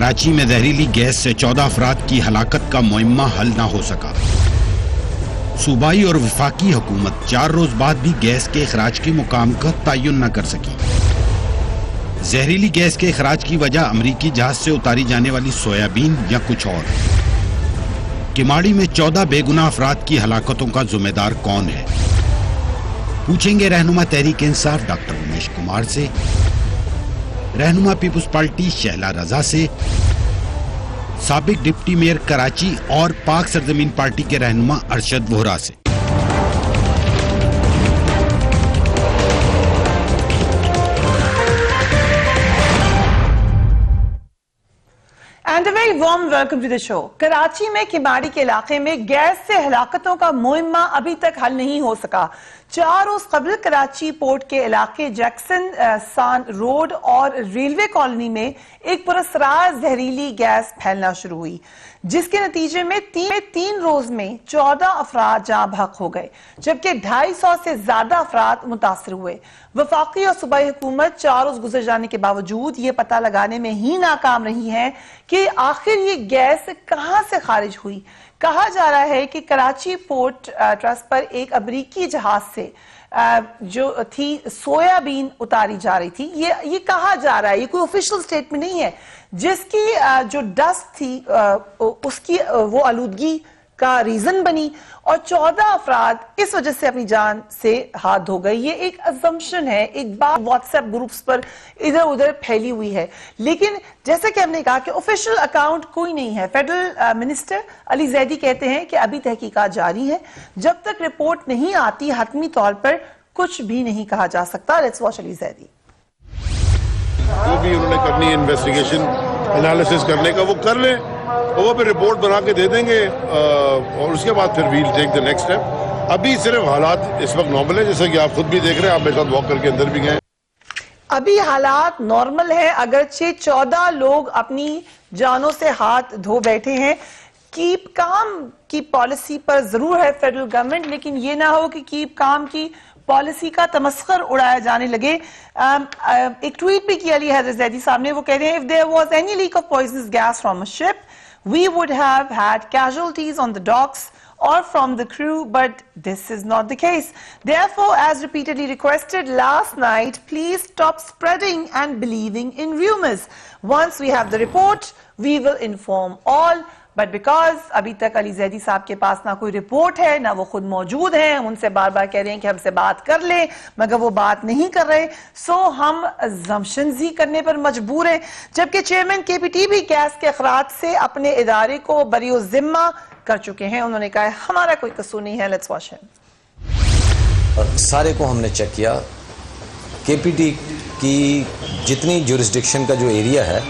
कराची में जहरीली गैस से 14 अफराद की हलाकत का मुअम्मा हल न हो सका। सूबाई और वफाकी हुकूमत 4 रोज बाद भी गैस के अखराज के मुकाम का तयन न कर सकी। जहरीली गैस के अखराज की वजह अमरीकी जहाज से उतारी जाने वाली सोयाबीन या कुछ और। किमाड़ी में 14 बेगुनाह अफराद की हलाकतों का जिम्मेदार कौन है? पूछेंगे रहनुमा तहरीक इंसाफ डॉक्टर उमेश कुमार से, रहनुमा पीपुल्स पार्टी शहला रजा से, साबिक डिप्टी मेयर कराची और पाक सरजमीन पार्टी के रहनुमा अरशद वोहरा से। And a very warm welcome to the show. Karachi में किमाड़ी के इलाके में गैस से हलाकतों का मुअम्मा अभी तक हल नहीं हो सका। 4 रोज कबल कराची पोर्ट के इलाके जैक्सन सान रोड और रेलवे कॉलोनी में एक पुरअसरार जहरीली गैस फैलना शुरू हुई, जिसके नतीजे में 3 रोज में 14 अफराद जाँ बहक हो गए, जबकि 250 से ज्यादा अफराद मुतासर हुए। वफाकी और सूबाई हुकूमत 4 रोज गुजर जाने के बावजूद ये पता लगाने में ही नाकाम रही है कि आखिर ये गैस कहां से खारिज हुई। कहा जा रहा है कि कराची पोर्ट ट्रस्ट पर एक अमरीकी जहाज से जो थी सोयाबीन उतारी जा रही थी। ये कहा जा रहा है, ये कोई ऑफिशियल स्टेटमेंट नहीं है, जिसकी जो डस्ट थी उसकी वो आलूदगी का रीजन बनी और 14 अफराद इस वजह से अपनी जान से हाथ धो गए। ये एक अजम्पशन है, एक बात व्हाट्सएप ग्रुप्स पर इधर उधर फैली हुई है, लेकिन जैसे कि हमने कहा कि ऑफिशियल अकाउंट कोई नहीं है। फेडरल मिनिस्टर अली जैदी कहते हैं कि अभी तहकीकात जारी है, जब तक रिपोर्ट नहीं आती हतमी तौर पर कुछ भी नहीं कहा जा सकता। Let's watch Ali Zaidi. जो भी उन्होंने करनी है इन्वेस्टिगेशन एनालिसिस करने का वो कर लें और वो फिर रिपोर्ट बना के दे देंगे और उसके बाद फिर we'll take the next step. अभी सिर्फ हालात इस वक्त नॉर्मल है, जैसे कि आप खुद भी देख रहे हैं, आप मेरे साथ वॉक करके अंदर भी गए। अभी हालात नॉर्मल है, अगरचे 14 लोग अपनी जानों से हाथ धो बैठे हैं। कीप काम की पॉलिसी पर जरूर है फेडरल गवर्नमेंट, लेकिन ये ना हो कि कीप काम की पॉलिसी का तमस्खर उड़ाया जाने लगे। एक ट्वीट भी किया अली हैदर जैदी साहब ने, वो कह रहे हैं, if there was any leak of poisonous gas from a ship we would have had casualties on the docks or from the crew, but this is not the case. Therefore, as repeatedly requested last night, please stop spreading and believing in rumors. Once we have the report, we will inform all. But because अभी तक अली जैदी साहब के पास ना कोई report है, ना वो खुद मौजूद हैं, हम उनसे बार बार कह रहे हैं कि हमसे बात कर लें, मगर वो बात नहीं कर रहे, सो हम अज़म्पशंस ही करने पर मजबूर हैं। जबकि चेयरमैन केपीटी भी गैस के अखराज से अपने इदारे को बरीओ जिम्मा कर चुके हैं। उन्होंने कहा हमारा कोई कसूर नहीं है। Let's watch him. सारे को हमने चेक किया, केपीटी की जितनी जुरिस्डिक्शन का जो एरिया है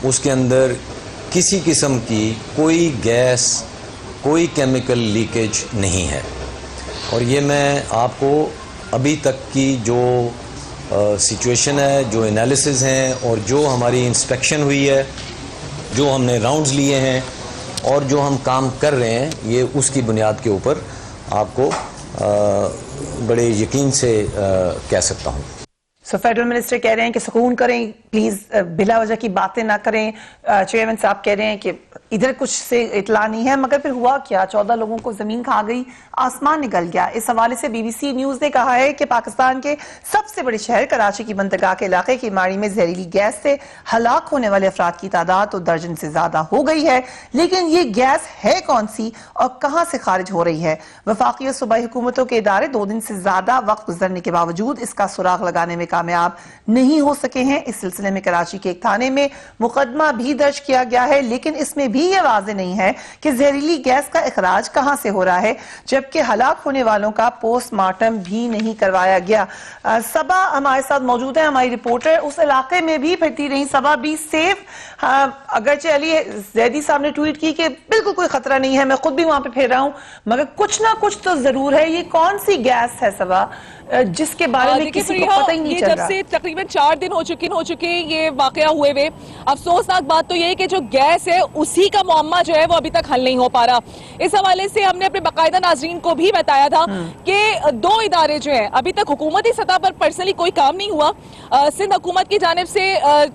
उसके अंदर किसी किस्म की कोई गैस, कोई केमिकल लीकेज नहीं है। और ये मैं आपको अभी तक की जो सिचुएशन है, जो एनालिसिस हैं और जो हमारी इंस्पेक्शन हुई है, जो हमने राउंड्स लिए हैं और जो हम काम कर रहे हैं, ये उसकी बुनियाद के ऊपर आपको बड़े यकीन से कह सकता हूँ। सो फेडरल मिनिस्टर कह रहे हैं कि सुकून करें, प्लीज बिला वजह की बातें ना करें। चेयरमैन साहब कह रहे हैं कि इधर कुछ से इतला नहीं है, मगर फिर हुआ क्या? 14 लोगों को जमीन खा गई, आसमान निकल गया। इस हवाले से BBC न्यूज ने कहा है कि पाकिस्तान के सबसे बड़े शहर कराची की मंतगा के इलाके की माड़ी में जहरीली गैस से हलाक होने वाले अफराद की तादाद तो दर्जन से ज्यादा हो गई है, लेकिन ये गैस है कौन सी और कहां से खारिज हो रही है? वफाकी और सूबाई हुकूमतों के इदारे 2 दिन से ज्यादा वक्त गुजरने के बावजूद इसका सुराग लगाने में कामयाब नहीं हो सके हैं। इस सिलसिले में कराची के एक थाने में मुकदमा भी दर्ज किया गया है, लेकिन इसमें भी यह वाज़ेह नहीं है कि जहरीली गैस का इखराज कहां से हो रहा है, जबकि हलाक होने वालों का पोस्टमार्टम भी नहीं करवाया गया। सबा हमारे साथ मौजूद है, हमारी रिपोर्टर, उस इलाके में भी फिरती रही। सबा, बी सेफ। अगरचे अली जैदी साहब ने ट्वीट की कि बिल्कुल कोई खतरा नहीं है, मैं खुद भी वहां पे फिर रहा हूं, मगर कुछ ना कुछ तो जरूर है। ये कौन सी गैस है सबा जिसके बारे में किसी को पता ही नहीं चल रहा? जब से तकरीबन 4 दिन हो चुके ये वाकया हुए हुए। अफसोसनाक बात तो ये है कि जो गैस है उसी का मुअम्मा जो है वो अभी तक हल नहीं हो पा रहा। इस हवाले से हमने अपने बाकायदा नाजरीन को भी बताया था कि 2 इदारे जो हैं अभी तक हुकूमती सतह पर पर्सनली कोई काम नहीं हुआ। सिंध हुकूमत की जानिब से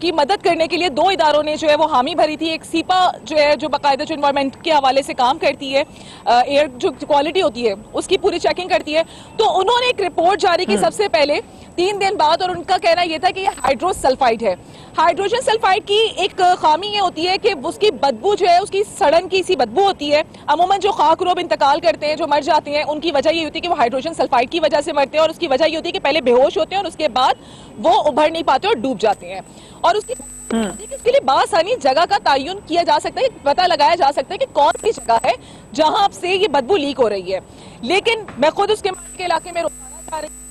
की मदद करने के लिए 2 इदारों ने जो है वो हामी भरी थी। एक सीपा जो है जो बाकायदा जो एनवायरमेंट के हवाले से काम करती है, एयर जो क्वालिटी होती है उसकी पूरी चेकिंग करती है, तो उन्होंने एक रिपोर्ट जारी की सबसे पहले 3 दिन बाद, और उनका कहना यह था कि ये हाइड्रोसल्फाइड है। हाइड्रोजन सल्फाइड की एक खामी ये होती है कि उसकी बदबू जो है उसकी सड़न की सी बदबू होती है। अमूमन जो खाकरोब इंतकाल करते हैं, जो मर जाते हैं, उनकी वजह ये होती है कि वो हाइड्रोजन सल्फाइड की वजह से मरते हैं, और उसकी वजह ये होती है कि पहले बेहोश होते हैं और उसके बाद वो उभर नहीं पाते और डूब जाते हैं। और इसके लिए बासानी जगह का तयन किया जा सकता है, पता लगाया जा सकता है कि कौन सी जगह है जहां से ये बदबू लीक हो रही है। लेकिन मैं खुद उसके इलाके में रोजाना जा रही हूँ,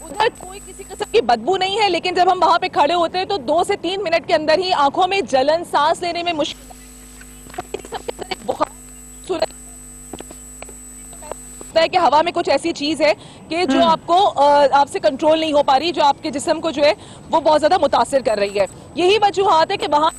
उधर कोई किसी किस्म की बदबू नहीं है, लेकिन जब हम वहां पे खड़े होते हैं तो 2 से 3 मिनट के अंदर ही आंखों में जलन, सांस लेने में मुश्किल, है कि हवा में कुछ ऐसी चीज है कि जो आपको आपसे कंट्रोल नहीं हो पा रही, जो आपके जिस्म को जो है वो बहुत ज्यादा मुतासिर कर रही है। यही वजूहात है कि वहां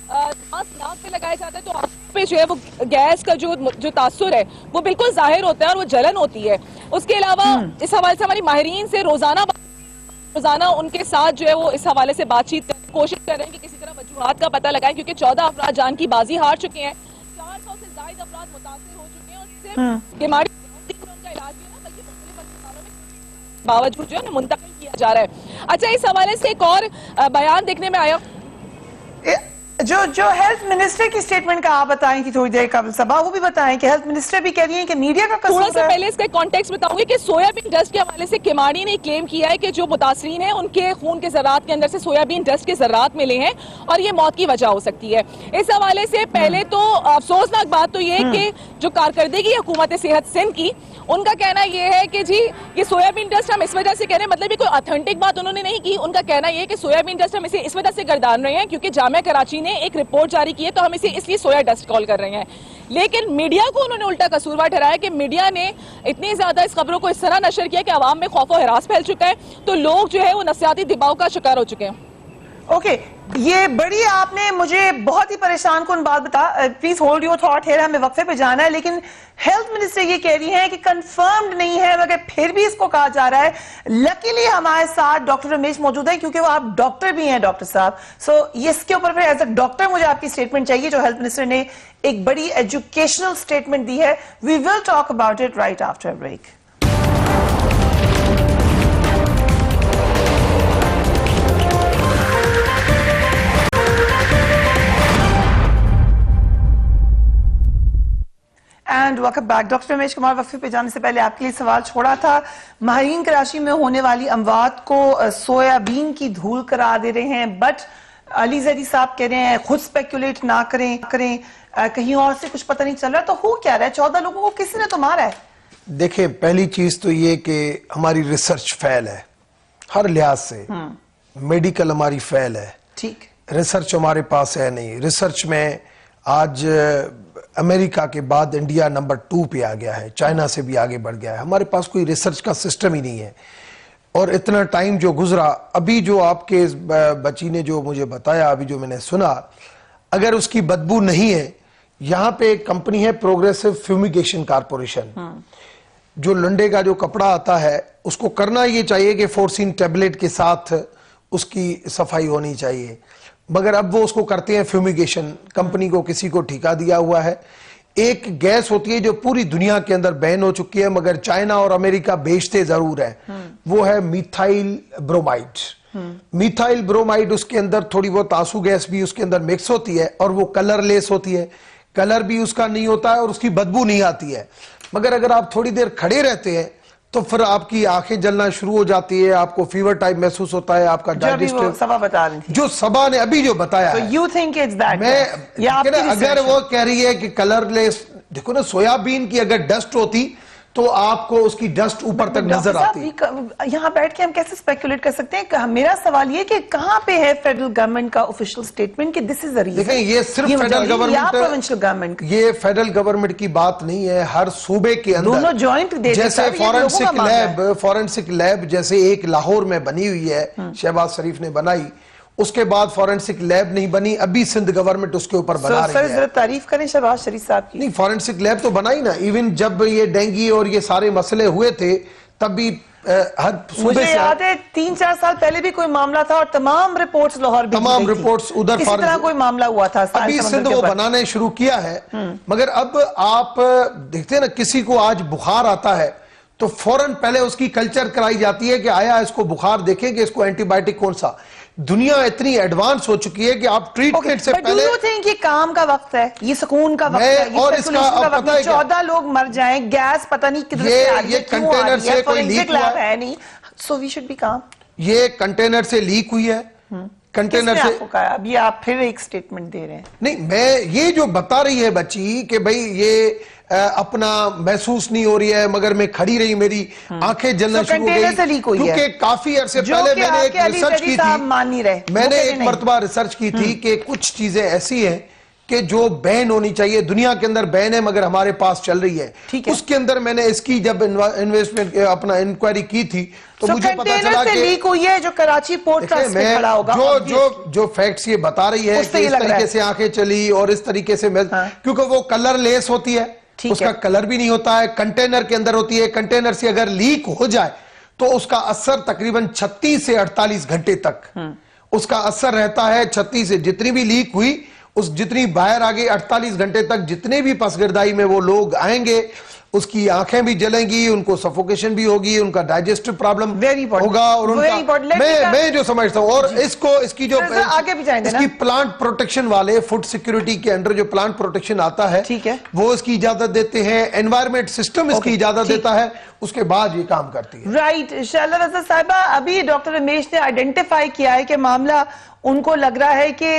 नाक पे लगाया जाता है तो आंखों पे जो है वो गैस का जो तासुर है वो बिल्कुल जाहिर होता है और वो जलन होती है। उसके अलावा इस हवाले से हमारी माहिरीन से रोजाना उनके साथ जो है वो इस हवाले से बातचीत कोशिश कर रहे हैं कि किसी तरह वजूहात का पता लगाएं, क्योंकि 14 अफराद जान की बाजी हार चुके हैं, 400 से ज्यादा अफराद मुतासिर हो चुके हैं, और सिर्फ बीमारी उनका इलाज भी ना बल्कि मुख्तलिफ अस्पतालों में बावजूद जो है मुंतकिल किया जा रहा है। अच्छा, इस हवाले से एक और बयान देखने में आया जो हेल्थ मिनिस्टर की स्टेटमेंट का आप बताएं कि थोड़ी देर कबल सबा वो भी बताएं कि हेल्थ मिनिस्टर भी कह रही हैं कि मीडिया का कसूर है। थोड़ा सा पहले इसका कॉन्टेक्स्ट बताऊंगी कि सोयाबीन डस्ट के हवाले से किमाड़ी ने क्लेम किया है कि जो मुतासरीन हैं उनके खून के ज़रात के अंदर से सोयाबीन डस्ट के ज़रात मिले हैं और ये मौत की वजह हो सकती है। इस हवाले से पहले तो अफसोसनाक बात तो ये है कि जो कारकर्दगी हुकूमत सेहत सिंध की, उनका कहना यह है कि जी ये सोयाबीन डस्ट हम इस वजह से कह रहे हैं, मतलब ये कोई ऑथेंटिक बात उन्होंने नहीं की। उनका कहना यह है कि सोयाबीन डस्ट हम इसे इस वजह से गर्दान रहे हैं क्योंकि जामिया कराची ने एक रिपोर्ट जारी की है, तो हम इसे इसलिए सोया डस्ट कॉल कर रहे हैं। लेकिन मीडिया को उन्होंने उल्टा कसूरवार ठहराया कि मीडिया ने इतनी ज्यादा इस खबरों को इस तरह नशर किया कि आवाम में खौफ और हिरास फैल चुका है, तो लोग जो है वो नफसियाती दबाव का शिकार हो चुके हैं। ओके, ये बड़ी आपने मुझे बहुत ही परेशान कुन बात बता, please hold your thought here, हमें वक्फे पे जाना है। लेकिन हेल्थ मिनिस्टर ये कह रही हैं कि कंफर्म्ड नहीं है, मगर फिर भी इसको कहा जा रहा है। लकीली हमारे साथ डॉक्टर रमेश मौजूद है क्योंकि वो आप डॉक्टर भी हैं डॉक्टर साहब। सो इसके ऊपर फिर एज अ डॉक्टर मुझे आपकी स्टेटमेंट चाहिए, जो हेल्थ मिनिस्टर ने एक बड़ी एजुकेशनल स्टेटमेंट दी है। We will talk about it right after break. And welcome back. Doctor Ramesh Kumar, वक्फे पे जाने से पहले आपके लिए सवाल छोड़ा था। माहिरीन कराची में होने वाली अमवात को सोयाबीन की धूल करार दे रहे हैं, बट अली जैदी साहब कह रहे हैं खुद स्पेकुलेट ना करें कहीं और से कुछ पता नहीं चल रहा। तो हो क्या रहा है? 14 लोगों को किसी ने तो मारा है। देखिए, पहली चीज तो ये कि हमारी रिसर्च फेल है हर लिहाज से। मेडिकल हमारी फेल है, ठीक, रिसर्च हमारे पास है नहीं। रिसर्च में आज अमेरिका के बाद इंडिया नंबर 2 पे आ गया है, चाइना से भी आगे बढ़ गया है। हमारे पास कोई रिसर्च का सिस्टम ही नहीं है। और इतना टाइम जो गुजरा, अभी जो आपके बच्ची ने जो मुझे बताया, अभी जो मैंने सुना, अगर उसकी बदबू नहीं है, यहाँ पे एक कंपनी है प्रोग्रेसिव फ्यूमिगेशन कारपोरेशन, जो लंडे का जो कपड़ा आता है उसको करना ये चाहिए कि फोर्सिन टेबलेट के साथ उसकी सफाई होनी चाहिए, मगर अब वो उसको करते हैं फ्यूमिगेशन। कंपनी को किसी को ठेका दिया हुआ है। एक गैस होती है जो पूरी दुनिया के अंदर बैन हो चुकी है, मगर चाइना और अमेरिका बेचते जरूर है, वो है मिथाइल ब्रोमाइड। मिथाइल ब्रोमाइड, उसके अंदर थोड़ी बहुत आंसू गैस भी उसके अंदर मिक्स होती है और वो कलरलेस होती है, कलर भी उसका नहीं होता है और उसकी बदबू नहीं आती है। मगर अगर आप थोड़ी देर खड़े रहते हैं तो फिर आपकी आंखें जलना शुरू हो जाती है, आपको फीवर टाइप महसूस होता है, आपका डाइजेस्टिव। सबा बता रही थी, जो सबा ने अभी जो बताया, यू थिंक इट्स दैट? मैं अगर वो कह रही है कि कलरलेस, देखो ना, सोयाबीन की अगर डस्ट होती तो आपको उसकी डस्ट ऊपर तक नजर आती। यहाँ बैठ के हम कैसे स्पेकुलेट कर सकते हैं? मेरा सवाल ये कि कहाँ पे है फेडरल गवर्नमेंट का ऑफिशियल स्टेटमेंट कि दिस इज द रीजन? देखिए, ये सिर्फ फेडरल गवर्नमेंट, ये फेडरल गवर्नमेंट की बात नहीं है, हर सूबे के अंदर दोनों जॉइंट, जैसे फॉरेंसिक लैब जैसे एक लाहौर में बनी हुई है, शहबाज शरीफ ने बनाई, उसके बाद फॉरेंसिक लैब नहीं बनी, अभी सिंध गवर्नमेंट उसके ऊपर बना रही सर है। जरा तारीफ करें शहबाज शरीफ साहब की। नहीं, फॉरेंसिक लैब तो बनाई ना, इवन जब ये डेंगू और ये सारे मसले हुए थे तब भी हर सूबे मुझे से याद है 3-4 साल पहले भी कोई मामला था और तमाम रिपोर्ट्स लाहौर भेजी तमाम गई थी। रिपोर्ट्स उधर इसी तरह कोई मामला हुआ था। अभी सिंध वो बनाने शुरू किया है। मगर अब आप देखते हैं ना, किसी को आज बुखार आता है तो फौरन पहले उसकी कल्चर कराई जाती है कि आया इसको बुखार, देखें कि इसको एंटीबायोटिक कौन सा। दुनिया इतनी एडवांस हो चुकी है कि आप ट्रीटमेंट से पहले थिंक ये काम का वक्त है, ये सुकून का वक्त है, ये और इसका speculation का अब वक्त पता है। है क्या? 14 लोग मर जाएं, गैस पता नहीं किधर से आ रही है, क्यों आ कंटेनर रही है, से कोई forensic लीक हुआ lab है नहीं, so we should be calm। ये कंटेनर से लीक हुई है, कंटेनर किसने से। आपको कहा? अभी आप फिर एक स्टेटमेंट दे रहे हैं। नहीं, मैं ये जो बता रही है बच्ची कि भाई ये अपना महसूस नहीं हो रही है, मगर मैं खड़ी रही, मेरी आंखें जलना So, शुरू हो कंटेनर से गई, लीक हुई है। क्योंकि काफी अरसे जो पहले कि मैंने एक आपके अली रिसर्च जदी की साहब थी, मान नहीं रहे, मैंने वो कहते एक नहीं। मरतबा रिसर्च की थी कि कुछ चीजें ऐसी हैं कि जो बैन होनी चाहिए, दुनिया के अंदर बैन है मगर हमारे पास चल रही है। ठीक है। उसके अंदर मैंने इसकी जब इन्वेस्टमेंट अपना इंक्वायरी की थी तो मुझे पता कंटेनर चला से कि लीक हुई है जो कराची पोर्ट देखिए, ट्रस्ट में खड़ा होगा। जो फैक्ट्स ये बता रही है उससे कि ये इस लग रहा तरीके है। से आंखें चली और इस तरीके से क्योंकि वो कलरलेस होती है, ठीक उसका है। कलर भी नहीं होता है, कंटेनर के अंदर होती है। कंटेनर से अगर लीक हो जाए तो उसका असर तकरीबन 36 से 48 घंटे तक उसका असर रहता है। 36 से जितनी भी लीक हुई उस जितनी बाहर आ गई, 48 घंटे तक जितने भी पसगिरदाई में वो लोग आएंगे उसकी आंखें भी जलेंगी, उनको सफोकेशन भी होगी, उनका डाइजेस्टिव प्रॉब्लम होगा और उनका मैं जो समझता हूं। और इसको इसकी जो आगे भी जाएंगे इसकी प्लांट प्रोटेक्शन वाले फूड सिक्योरिटी के अंडर जो प्लांट प्रोटेक्शन आता है, ठीक है, वो इसकी इजाजत देते हैं, एनवायरमेंट सिस्टम इसकी इजाजत देता है, उसके बाद ये काम करती है। राइट। शैला रज़ा साहिबा, अभी डॉक्टर रमेश ने आइडेंटिफाई किया है कि मामला उनको लग रहा है कि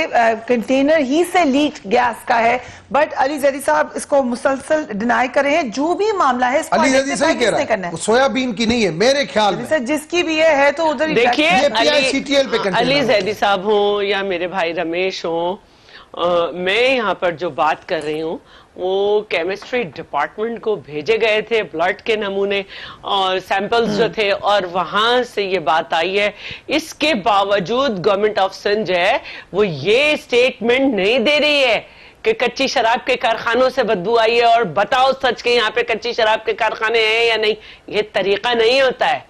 कंटेनर ही से लीक गैस का है, बट अली जैदी साहब इसको मुसलसल डिनाई कर रहे हैं। जो भी मामला है इसको अली जैदी सही कह रहा है, सोयाबीन की नहीं है मेरे ख्याल में। जिसकी भी है तो उधर देखिए, पे अली जैदी साहब हो या मेरे भाई रमेश हो, मैं यहाँ पर जो बात कर रही हूँ वो केमिस्ट्री डिपार्टमेंट को भेजे गए थे ब्लड के नमूने और सैंपल्स जो थे, और वहां से ये बात आई है। इसके बावजूद गवर्नमेंट ऑफ सिंध जो है वो ये स्टेटमेंट नहीं दे रही है कि कच्ची शराब के कारखानों से बदबू आई है और बताओ सच के यहाँ पे कच्ची शराब के कारखाने हैं या नहीं। ये तरीका नहीं होता है।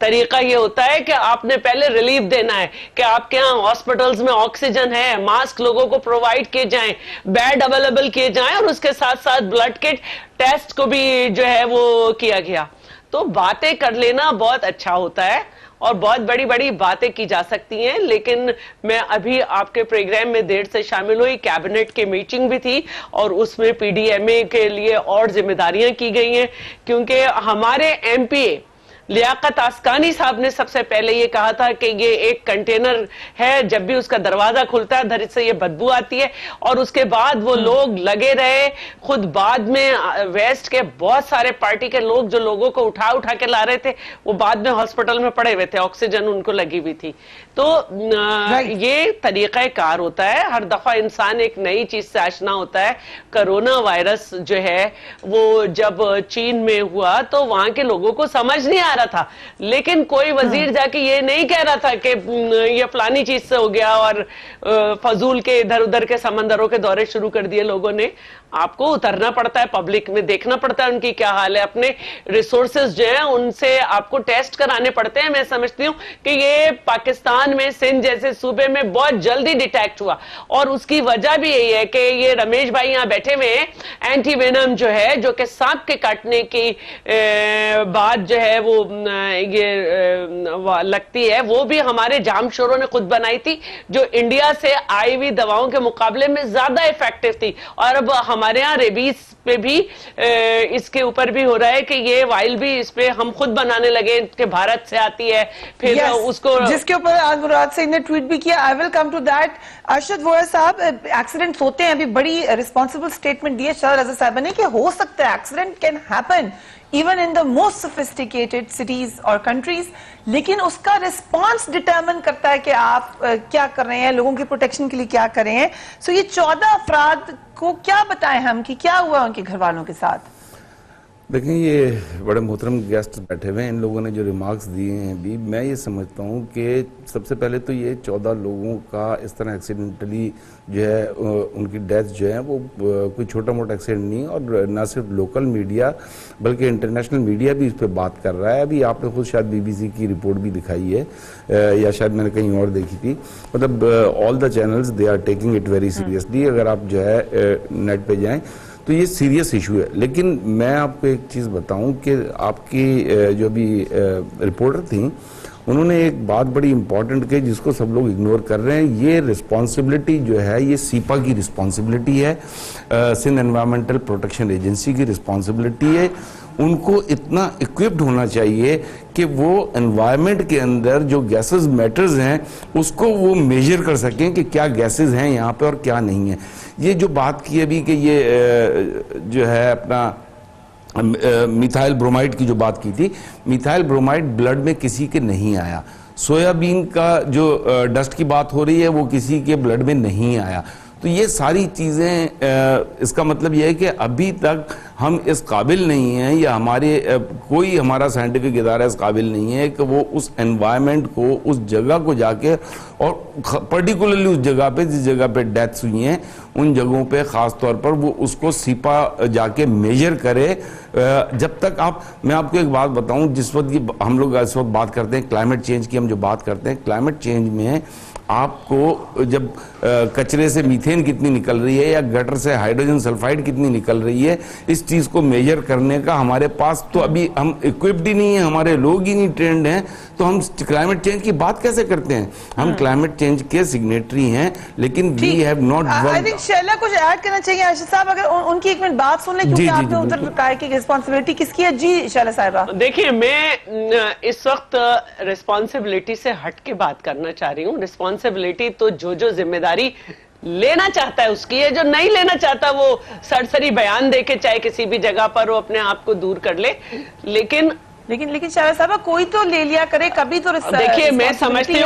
तरीका ये होता है कि आपने पहले रिलीफ देना है कि आपके यहाँ हॉस्पिटल्स में ऑक्सीजन है, मास्क लोगों को प्रोवाइड किए जाएं, बेड अवेलेबल किए जाएं, और उसके साथ साथ ब्लड किट टेस्ट को भी जो है वो किया गया। तो बातें कर लेना बहुत अच्छा होता है और बहुत बड़ी बड़ी बातें की जा सकती हैं, लेकिन मैं अभी आपके प्रोग्राम में देर से शामिल हुई, कैबिनेट की मीटिंग भी थी और उसमें पीडीएमए के लिए और जिम्मेदारियां की गई हैं, क्योंकि हमारे एमपीए लियाकत आस्कानी साहब ने सबसे पहले ये कहा था कि ये एक कंटेनर है, जब भी उसका दरवाजा खुलता है धर से ये बदबू आती है, और उसके बाद वो लोग लगे रहे। खुद बाद में वेस्ट के बहुत सारे पार्टी के लोग जो लोगों को उठा उठा के ला रहे थे वो बाद में हॉस्पिटल में पड़े हुए थे, ऑक्सीजन उनको लगी हुई थी। तो ये तरीका कार होता है, हर दफा इंसान एक नई चीज से आशना होता है। कोरोना वायरस जो है वो जब चीन में हुआ तो वहां के लोगों को समझ नहीं आ रहा था, लेकिन कोई वजीर जाके ये नहीं कह रहा था कि ये फलानी चीज से हो गया और फजूल के इधर उधर के समंदरों के दौरे शुरू कर दिए लोगों ने। आपको उतरना पड़ता है, पब्लिक में देखना पड़ता है उनकी क्या हाल है, अपने रिसोर्सेज जो है उनसे आपको टेस्ट कराने पड़ते हैं। मैं समझती हूँ कि ये पाकिस्तान में सिंध जैसे सूबे में बहुत जल्दी डिटेक्ट हुआ, और उसकी वजह भी यही है कि ये रमेश भाई यहाँ बैठे हुए हैं, एंटी वेनम जो है, जो कि सांप के काटने की बात जो है वो ये लगती है, वो भी हमारे जामशोरों ने खुद बनाई थी, जो इंडिया से आई हुई दवाओं के मुकाबले में ज्यादा इफेक्टिव थी। और अब हमारे यहाँ रेबीज पे भी इसके ऊपर भी हो रहा है कि ये वाइल भी इस पे हम खुद बनाने लगे कि भारत से आती है, फिर उसको जिसके ऊपर आज मुराद से ने ट्वीट भी किया। I will come to that. Arshad Vohra साहब, एक्सीडेंट्स होते हैं, अभी बड़ी रिस्पॉन्सिबल स्टेटमेंट दी है शाह रज़ा साहब ने कि हो सकता है accident can happen even in the most sophisticated cities और कंट्रीज, लेकिन उसका रिस्पॉन्स डिटरमिन करता है कि आप क्या कर रहे हैं, लोगों की प्रोटेक्शन के लिए क्या कर रहे हैं। सो ये 14 अफराद को क्या बताएं हम कि क्या हुआ उनके घर वालों के साथ? देखें, ये बड़े मोहतरम गेस्ट बैठे हुए हैं, इन लोगों ने जो रिमार्क्स दिए हैं भी, मैं ये समझता हूँ कि सबसे पहले तो ये 14 लोगों का इस तरह एक्सीडेंटली जो है उनकी डेथ जो है वो कोई छोटा मोटा एक्सीडेंट नहीं, और ना सिर्फ लोकल मीडिया बल्कि इंटरनेशनल मीडिया भी इस पर बात कर रहा है। अभी आपने खुद शायद BBC की रिपोर्ट भी दिखाई है या शायद मैंने कहीं और देखी थी। मतलब all the channels they are taking it very seriously. अगर आप जो है नेट पे जाएं तो ये सीरियस इशू है। लेकिन मैं आपको एक चीज़ बताऊं कि आपकी जो भी रिपोर्टर थी, उन्होंने एक बात बड़ी इंपॉर्टेंट कही जिसको सब लोग इग्नोर कर रहे हैं। ये रिस्पॉन्सिबिलिटी जो है ये सीपा की रिस्पॉन्सिबिलिटी है, सिंध एनवायरमेंटल प्रोटेक्शन एजेंसी की रिस्पॉन्सिबिलिटी है। उनको इतना इक्विप्ड होना चाहिए कि वो एनवायरनमेंट के अंदर जो गैसेस मैटर्स हैं उसको वो मेजर कर सकें कि क्या गैसेस हैं यहाँ पे और क्या नहीं है। ये जो बात की अभी कि ये जो है अपना मिथाइल ब्रोमाइड की जो बात की थी, मिथाइल ब्रोमाइड ब्लड में किसी के नहीं आया। सोयाबीन का जो डस्ट की बात हो रही है वो किसी के ब्लड में नहीं आया। तो ये सारी चीज़ें, इसका मतलब ये है कि अभी तक हम इस काबिल नहीं हैं या कोई हमारा साइंटिफिक इदारा इस काबिल नहीं है कि वो उस एनवायरनमेंट को, उस जगह को जाके, और पर्टिकुलरली उस जगह पे जिस जगह पे डेथ्स हुई हैं उन जगहों पे ख़ास तौर पर वो उसको सीपा जाके मेजर करे। जब तक मैं आपको एक बात बताऊं, जिस वक्त की हम लोग इस वक्त बात करते हैं क्लाइमेट चेंज की, हम जो बात करते हैं क्लाइमेट चेंज में आपको जब कचरे से मीथेन कितनी निकल रही है या गटर से हाइड्रोजन सल्फाइड कितनी निकल रही है, इस चीज़ को मेजर करने का हमारे पास तो अभी हम इक्विप्ड ही नहीं है, हमारे लोग ही नहीं ट्रेंड हैं। तो हम क्लाइमेट चेंज की बात कैसे करते हैं? हम क्लाइमेट चेंज के सिग्नेटरी हैं लेकिन we have not worked. I think Shaila कुछ ऐड करना चाहिए। आशिष साहब, अगर उनकी एक मिनट बात सुन ले, क्योंकि आपने उधर कहा कि रिस्पांसिबिलिटी किसकी है। जी शैला साहिबा। देखिए, मैं इस वक्त रिस्पांसिबिलिटी से हट के बात करना चाह रही हूँ। रिस्पांसिबिलिटी तो जो जिम्मेदारी लेना चाहता है उसकी है, जो नहीं लेना चाहता वो सरसरी बयान देके चाहे किसी भी जगह पर वो अपने आप को दूर कर ले। लेकिन शायद साहब कोई तो ले लिया करे, कभी तो देखिए, मैं समझती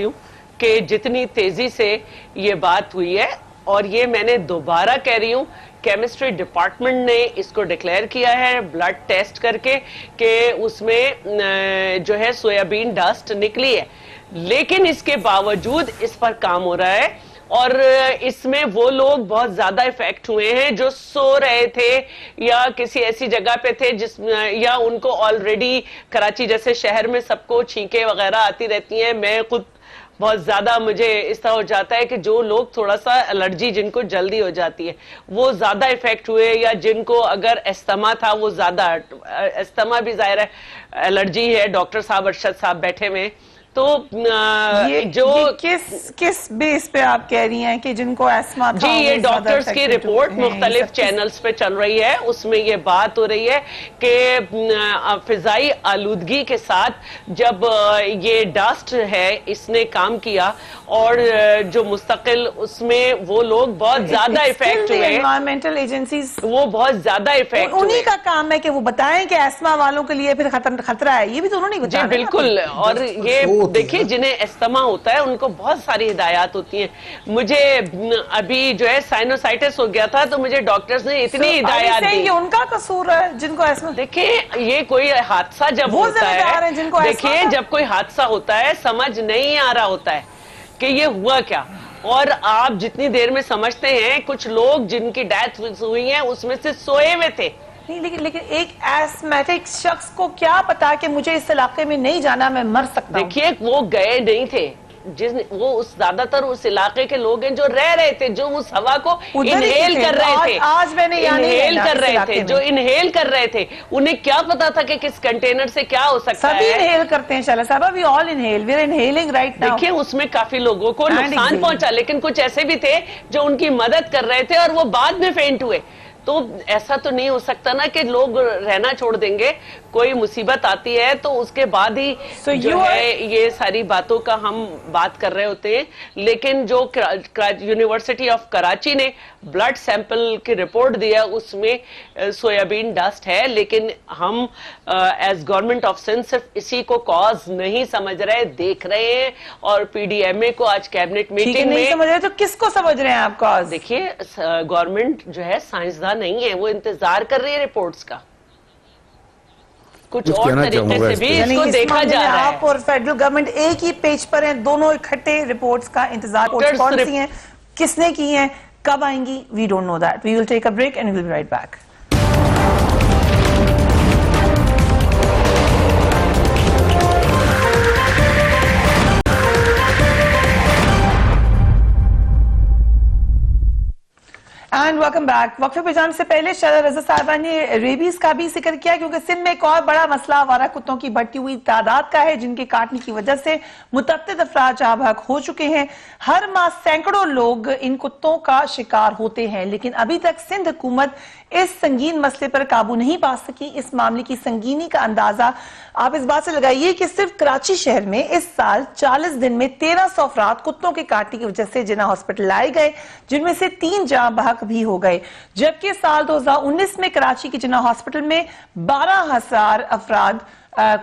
हूँ कि जितनी तेजी से ये बात हुई है, और ये मैंने दोबारा कह रही हूँ, केमिस्ट्री डिपार्टमेंट ने इसको डिक्लेयर किया है ब्लड टेस्ट करके कि उसमें जो है सोयाबीन डस्ट निकली है, लेकिन इसके बावजूद इस पर काम हो रहा है। और इसमें वो लोग बहुत ज्यादा इफेक्ट हुए हैं जो सो रहे थे या किसी ऐसी जगह पे थे या उनको ऑलरेडी कराची जैसे शहर में सबको छींके वगैरह आती रहती हैं। मैं खुद बहुत ज्यादा मुझे इस तरह हो जाता है कि जो लोग थोड़ा सा एलर्जी जिनको जल्दी हो जाती है वो ज्यादा इफेक्ट हुए, या जिनको अगर एस्थमा था वो ज्यादा, एस्थमा भी जाहिर है एलर्जी है। डॉक्टर साहब अरशद साहब बैठे हुए, तो ये किस बेस पे आप कह रही हैं कि जिनको एस्मा था? जी, ये डॉक्टर्स की रिपोर्ट मुख्तलिफ चैनल्स पे चल रही है, उसमें ये बात हो रही है कि फिजाई आलूदगी के साथ जब ये डस्ट है इसने काम किया और जो मुस्तकिल उसमें वो लोग बहुत ज्यादा इफेक्ट हुए। एनवायरमेंटल एजेंसीज वो बहुत ज्यादा इफेक्ट, उन्हीं का काम है कि वो बताएं कि एस्मा वालों के लिए फिर खतरा है। ये भी तो उन्होंने बताया। जी बिल्कुल। और ये देखिए, जिन्हें एस्थमा होता है उनको बहुत सारी हिदायत होती हैं। मुझे अभी जो है साइनोसाइटिस हो गया था तो मुझे डॉक्टर्स ने इतनी हिदायत दी। ये उनका कसूर है जिनको एस्थमा। देखिए, ये कोई हादसा जब होता है, देखिए जब कोई हादसा होता है समझ नहीं आ रहा होता है कि ये हुआ क्या, और आप जितनी देर में समझते हैं, कुछ लोग जिनकी डेथ हुई है उसमें से सोए हुए थे। नहीं, लेकिन एक एस्थमेटिक शख्स को क्या पता कि मुझे इस इलाके में नहीं जाना, मैं मर सकता हूं। देखिए, वो गए नहीं थे, वो उस ज्यादातर उस इलाके के लोग हैं जो रह रहे थे, जो उस हवा को इनहेल कर रहे थे। आज मैंने इनहेल कर रहे थे, जो इनहेल कर रहे थे, उन्हें क्या पता था कि किस कंटेनर से क्या हो सकता है। सभी इनहेल करते हैं शाला साहब, we all inhale, we are inhaling right now. देखिए, उसमें काफी लोगों को नुकसान पहुंचा, लेकिन कुछ ऐसे भी थे जो उनकी मदद कर रहे थे और वो बाद में फेंट हुए। तो ऐसा तो नहीं हो सकता ना कि लोग रहना छोड़ देंगे, कोई मुसीबत आती है तो उसके बाद ही जो है ये सारी बातों का हम बात कर रहे होते हैं। लेकिन जो यूनिवर्सिटी ऑफ कराची ने ब्लड सैंपल की रिपोर्ट दिया उसमें सोयाबीन डस्ट है, लेकिन हम एज गवर्नमेंट ऑफ सिंध सिर्फ इसी को कॉज नहीं समझ रहे, देख रहे हैं। और पीडीएमए को आज कैबिनेट मीटिंग नहीं में समझ रहे तो किसको समझ रहे हैं आप कॉज? देखिए गवर्नमेंट जो है साइंसदान नहीं है, वो इंतजार कर रही है रिपोर्ट्स का, कुछ और तरीके से भी इसको देखा जा रहा है। आप और फेडरल गवर्नमेंट एक ही पेज पर हैं, दोनों इकट्ठे रिपोर्ट्स का इंतजार। कौन सी हैं, किसने की हैं, कब आएंगी, we don't know that. We will take a break and we will be right back. And welcome back. वक्फे पे जाने से पहले शहर रजा साहिबा ने रेबीज का भी जिक्र किया, क्योंकि सिंध में एक और बड़ा मसला आवारा कुत्तों की बढ़ती हुई तादाद का है, जिनके काटने की वजह से मुतअद्दिद अफराद जाँ बहक हो चुके हैं। हर माह सैकड़ों लोग इन कुत्तों का शिकार होते हैं, लेकिन अभी तक सिंध हुकूमत इस संगीन मसले पर काबू नहीं पा सकी। इस मामले की संगीनी का अंदाजा आप इस बात से लगाइए कि सिर्फ कराची शहर में इस साल 40 दिन में 1300 अफराद कुत्तों के काटने की वजह से जिन्ना हॉस्पिटल लाए गए, जिनमें से 3 जाँ बहक भी हो गए। जबकि साल 2019 में कराची के जिन्ना हॉस्पिटल में 12,000 अफराद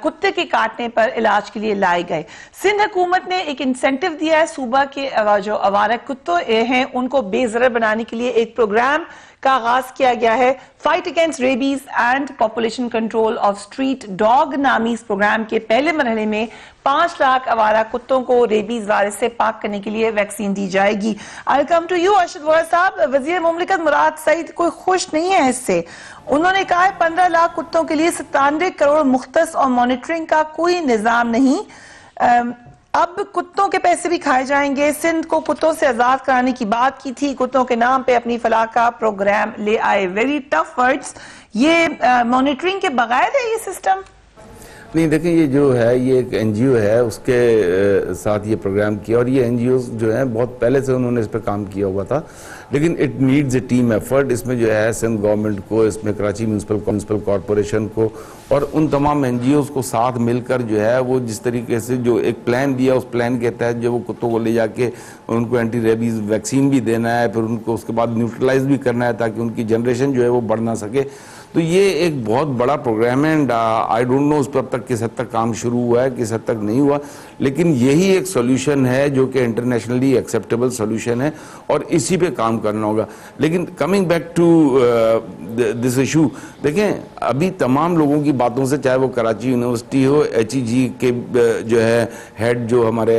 कुत्ते के काटने पर इलाज के लिए लाए गए। सिंध हुकूमत ने एक इंसेंटिव दिया है, सूबा के जो आवारा कुत्ते हैं उनको बेजरर बनाने के लिए एक प्रोग्राम का आगाज किया गया है। Fight against rabies and population control of street dog नामी इस प्रोग्राम के पहले मरहले में 5 लाख आवारा कुत्तों को रेबीज वायरस से पाक करने के लिए वैक्सीन दी जाएगी। I come to you Arshad Vohra साहब। वजीर मुमलिकत मुराद सईद कोई खुश नहीं है इससे। उन्होंने कहा है 15 लाख कुत्तों के लिए 97 करोड़ मुख्तस और मॉनिटरिंग का कोई निजाम नहीं। अब कुत्तों के पैसे भी खाए जाएंगे। सिंध को कुत्तों से आजाद कराने की बात की थी, कुत्तों के नाम पे अपनी फलाह का प्रोग्राम ले आए। Very tough words. ये मॉनिटरिंग के बगैर है ये सिस्टम? नहीं, देखिए ये जो है ये एक एनजीओ है, उसके साथ ये प्रोग्राम किया, और ये एनजीओ जो है बहुत पहले से उन्होंने इस पर काम किया हुआ था, लेकिन it needs a team effort. इसमें जो है सिंध गवर्नमेंट को, इसमें कराची म्यूनसिपल कॉरपोरेशन को और उन तमाम एनजीओज को साथ मिलकर जो है वो जिस तरीके से जो एक प्लान दिया, उस प्लान के तहत जो वो कुत्तों को ले जाके उनको एंटी रेबीज वैक्सीन भी देना है, फिर उनको उसके बाद न्यूट्रलाइज भी करना है ताकि उनकी जनरेशन जो है वो बढ़ ना सके। तो ये एक बहुत बड़ा प्रोग्राम है एंड आई डोंट नो उस पर अब तक किस हद तक काम शुरू हुआ है, किस हद तक नहीं हुआ, लेकिन यही एक सोल्यूशन है जो कि इंटरनेशनली एक्सेप्टेबल सोल्यूशन है और इसी पे काम करना होगा। लेकिन coming back to this issue, देखें अभी तमाम लोगों की बातों से, चाहे वो कराची यूनिवर्सिटी हो, HEG के जो है हेड जो हमारे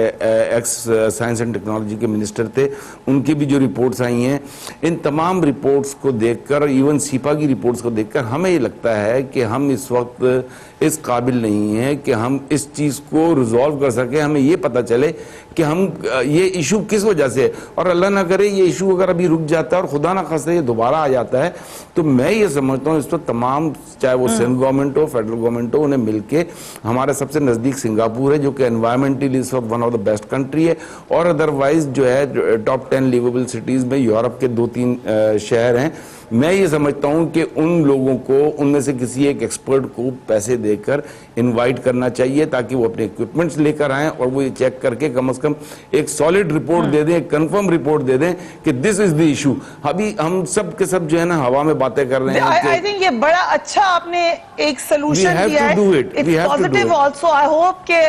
एक्स साइंस एंड टेक्नोलॉजी के मिनिस्टर थे, उनकी भी जो रिपोर्ट्स आई हैं, इन तमाम रिपोर्ट्स को देखकर, इवन सीपा की रिपोर्ट्स को देखकर हमें ये लगता है कि हम इस वक्त इस काबिल नहीं है कि हम इस चीज़ को रिजॉल्व कर सकें। हमें ये पता चले कि हम ये इशू किस वजह से है, और अल्लाह ना करे ये इशू अगर अभी रुक जाता है और खुदा ना खास्ता ये दोबारा आ जाता है, तो मैं ये समझता हूँ इस पर तमाम, चाहे वो सिंध गवर्नमेंट हो, फेडरल गवर्नमेंट हो, उन्हें मिलके, हमारे सबसे नज़दीक सिंगापुर है जो कि एनवायरमेंटली इस वक्त one of the best country है, और अदरवाइज जो है टॉप 10 लिवेबल सिटीज़ में यूरोप के 2-3 शहर हैं। मैं ये समझता हूं कि उन लोगों को, उनमें से किसी एक एक्सपर्ट को पैसे देकर इनवाइट करना चाहिए ताकि वो अपने इक्विपमेंट्स लेकर आएं और वो ये चेक करके कम से कम एक सॉलिड रिपोर्ट दे दें, एक कंफर्म रिपोर्ट दे दें कि दिस इज द इशू। अभी हम सब के सब जो है ना हवा में बातें कर रहे हैं। आई थिंक ये बड़ा अच्छा आपने एक सोल्यूशन दिया है। It's positive also. I hope के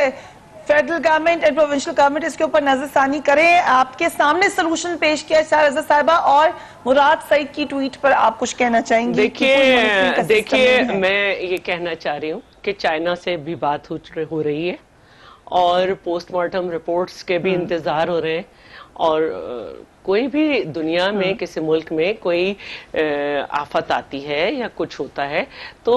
federal government and provincial government इसके ऊपर नजरसानी करें। आपके सामने सोल्यूशन पेश किया है रज़ा साहिबा, और मुराद सईद की ट्वीट पर आप कुछ कहना चाहेंगे? देखिए मैं ये कहना चाह रही हूँ कि चाइना से भी बात हो रही है और पोस्टमार्टम रिपोर्ट्स के भी इंतजार हो रहे हैं, और कोई भी दुनिया में किसी मुल्क में कोई आफत आती है या कुछ होता है तो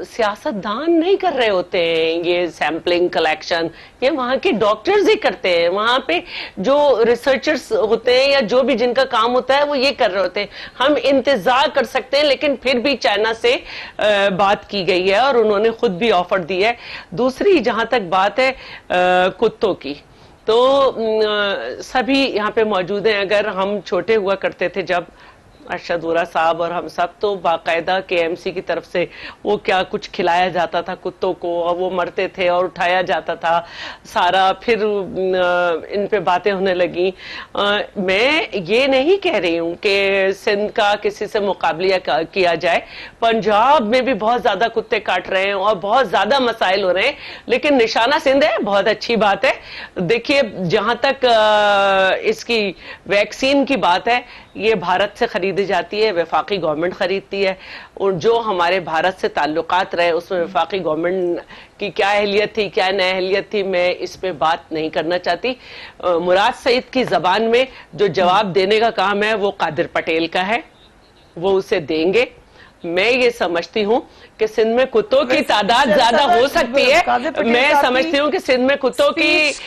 सियासतदान नहीं कर रहे होते हैं ये सैम्पलिंग कलेक्शन, ये वहाँ के डॉक्टर्स ही करते हैं। वहाँ पे जो रिसर्चर्स होते हैं या जो भी जिनका काम होता है वो ये कर रहे होते हैं। हम इंतजार कर सकते हैं, लेकिन फिर भी चाइना से बात की गई है और उन्होंने खुद भी ऑफर दी है। दूसरी जहाँ तक बात है कुत्तों की, तो सभी यहाँ पे मौजूद हैं। अगर हम छोटे हुआ करते थे जब अरशद वोरा साहब और हम सब तो बाकायदा KMC की तरफ से वो क्या कुछ खिलाया जाता था कुत्तों को और वो मरते थे और उठाया जाता था सारा, फिर इन पे बातें होने लगी। मैं ये नहीं कह रही हूँ कि सिंध का किसी से मुकाबला किया जाए, पंजाब में भी बहुत ज्यादा कुत्ते काट रहे हैं और बहुत ज्यादा मसाइल हो रहे हैं, लेकिन निशाना सिंध है, बहुत अच्छी बात है। देखिए जहां तक इसकी वैक्सीन की बात है, ये भारत से खरीदी जाती है, वफाकी गवर्नमेंट खरीदती है, और जो हमारे भारत से ताल्लुकात रहे उसमें वफाकी गवर्नमेंट की क्या अहलियत थी क्या नाअहलियत थी मैं इस पे बात नहीं करना चाहती। मुराद सईद की जबान में जो जवाब देने का काम है वो कादिर पटेल का है, वो उसे देंगे। मैं ये समझती हूँ कि सिंध में कुत्तों की तादाद ज्यादा हो सकती है, मैं समझती हूँ कि सिंध में कुत्तों की एक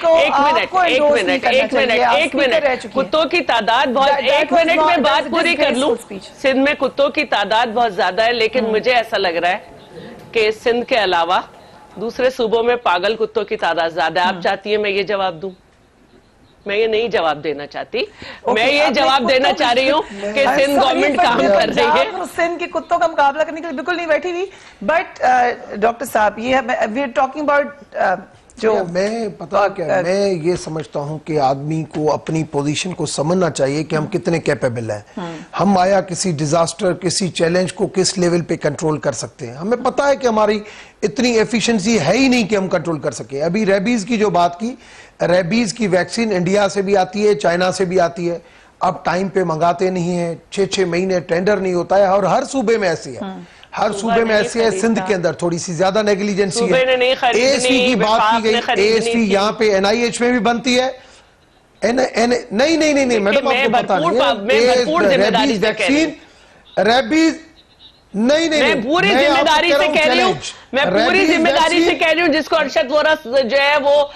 मिनट कुत्तों की तादाद बहुत, एक मिनट में बात पूरी कर लूं। सिंध में कुत्तों की तादाद बहुत ज्यादा है, लेकिन मुझे ऐसा लग रहा है कि सिंध के अलावा दूसरे सूबों में पागल कुत्तों की तादाद ज्यादा है। आप चाहती है मैं ये जवाब दूं? मैं ये नहीं जवाब देना चाहती, मैं ये जवाब देना चाह रही हूँ कि सिंध गवर्नमेंट काम कर रही है। सिंध के कुत्तों का मुकाबला करने के लिए बिल्कुल नहीं बैठी हुई। बट डॉक्टर साहब, ये वी आर टॉकिंग अबाउट जो मैं पता क्या मैं ये समझता हूँ कि आदमी को अपनी पोजीशन को समझना चाहिए कि हम कितने कैपेबल हैं। हम आया किसी डिजास्टर किसी चैलेंज को किस लेवल पे कंट्रोल कर सकते हैं। हमें पता है कि हमारी इतनी एफिशिएंसी है ही नहीं कि हम कंट्रोल कर सके। अभी रेबीज की जो बात की, रेबीज की वैक्सीन इंडिया से भी आती है, चाइना से भी आती है, अब टाइम पे मंगाते नहीं है, 6-6 महीने टेंडर नहीं होता है, और हर सूबे में ऐसी है, हर सूबे में ऐसी है। सिंध के अंदर थोड़ी सी ज्यादा नेग्लिजेंसी है। ASP की बात की गई, ASP यहाँ पे NIH में भी बनती है। नहीं मैडम, आपको पता नहीं है रेबीज वैक्सीन, रेबीज मैं पूरी जिम्मेदारी से कह रही हूँ, मैं पूरी जिम्मेदारी से कह रही हूँ, जिसको अरशद वोरा जो है वो